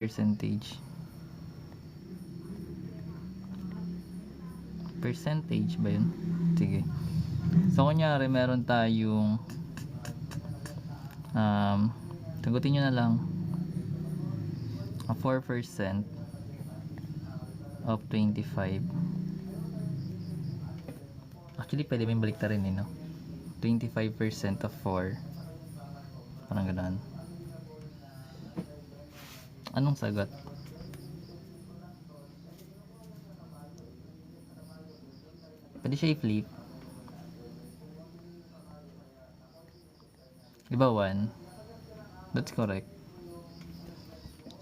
Percentage. Percentage ba yun? Sige. So, kunyari, meron tayong sagutin nyo na lang 4% of 25. Actually, pwede mo yung baliktarin no? 25% of 4. Parang gano'n. Anong sagot? Pwede siya i-flip. Diba 1? That's correct.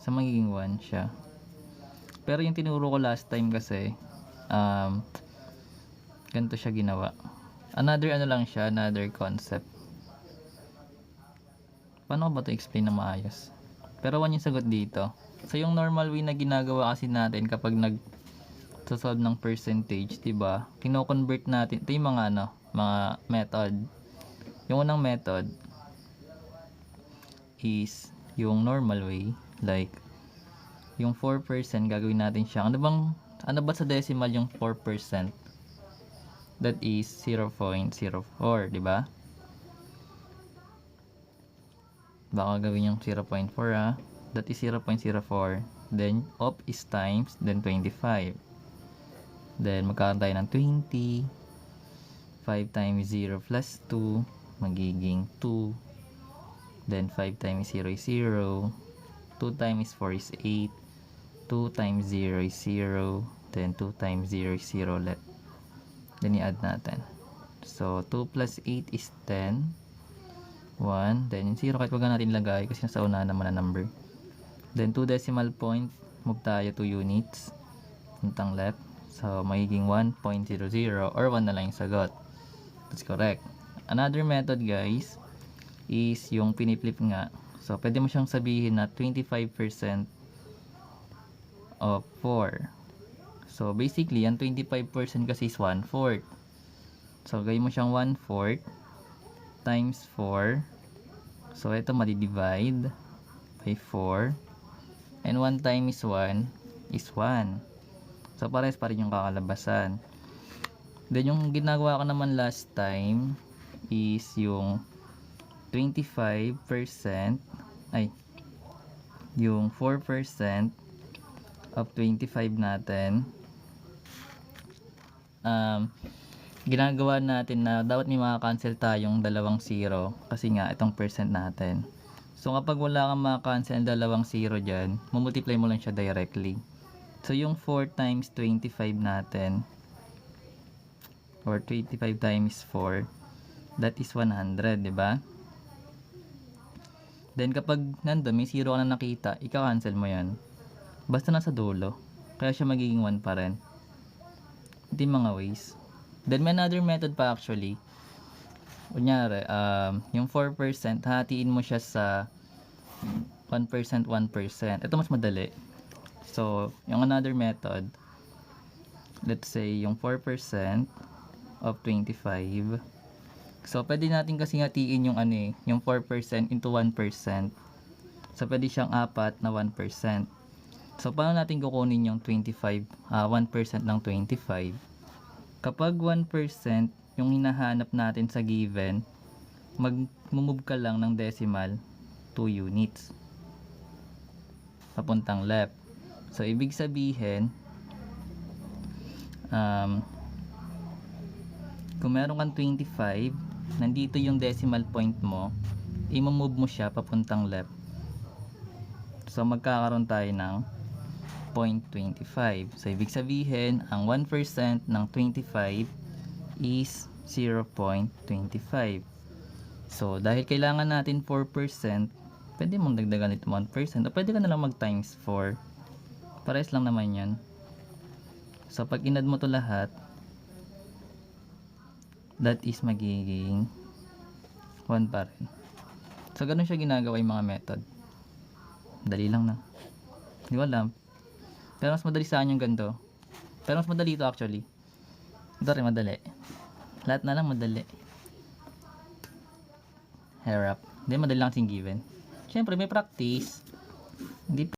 So, magiging 1 siya. Pero yung tinuro ko last time kasi, ganito siya ginawa. Another concept. Paano ko ba ito explain na maayos? Pero 1 yung sagot dito. So, yung normal way na ginagawa kasi natin kapag nag-solve ng percentage, diba? Kino-convert natin. Ito yung mga method. Yung unang method is yung normal way. Like, yung 4% gagawin natin siya. Ano ba sa decimal yung 4%? That is 0.04, diba? Baka gawin yung 0.4 that is 0.04. Then of is times, then 25. Then magkakaroon tayo ng 20. 5 times 0 plus 2 magiging 2. Then 5 times 0 is 0. 2 times 4 is 8. 2 times 0 is 0. Then 2 times 0 is 0 ulit. Then i-add natin. So 2 plus 8 is 10. 1. Then yung 0 kahit wag natin lagay kasi nasa una naman na number. Then 2 decimal point. Move tayo 2 units. Puntang left. So magiging 1.00 or 1 na lang yung sagot. That's correct. Another method guys is yung piniflip nga. So pwede mo siyang sabihin na 25% of 4. So basically ang 25% kasi is 1/4. So gawin mo siyang 1/4 times 4. So ito madi-divide by 4. And 1 times 1 is 1. So pares pa rin yung kakalabasan. Then yung ginagawa ko naman last time is yung 25% yung 4% of 25 natin. Ginagawa natin na dapat may maka-cancel tayong dalawang 0 kasi nga itong percent natin. So kapag wala kang maka-cancel dalawang 0 dyan, multiply mo lang siya directly. So yung 4 times 25 natin or 25 times 4, that is 100, diba? Then kapag nandun may 0 ka na nakita, ika-cancel mo yan. Basta nasa dulo. Kaya siya magiging 1 pa rin. Ito yung mga ways. Then may another method pa actually. Kunyari, yung 4%, hatiin mo siya sa 1%, 1%. Ito mas madali. So, yung another method, let's say yung 4% of 25. So, pwede natin kasi hatiin yung yung 4% into 1%. So, pwede siyang 4 na 1%. So, paano natin kukunin yung 1% ng 25? Kapag 1% yung hinahanap natin sa given, mag-move ka lang ng decimal 2 units. Papuntang left. So, ibig sabihin, kung meron kang 25, nandito yung decimal point mo, i-move mo siya papuntang left. So, magkakaroon tayo ng 0.25. So, ibig sabihin, ang 1% ng 25 is 0.25. So, dahil kailangan natin 4%, pwede mong dagdagan ito 1%. O pwede ka na lang mag times 4. Pares lang naman yan. So, pag inad mo to lahat, that is magiging 1 pa rin. So, ganun siya ginagawa yung mga method. Dali lang na. Hindi ko alam. Pero mas madali sa akin yung ganito. Pero mas madali ito actually. Ito rin madali. Lahat na lang madali. Harap. Hindi, madali lang kasing given. Siyempre, may practice. Hindi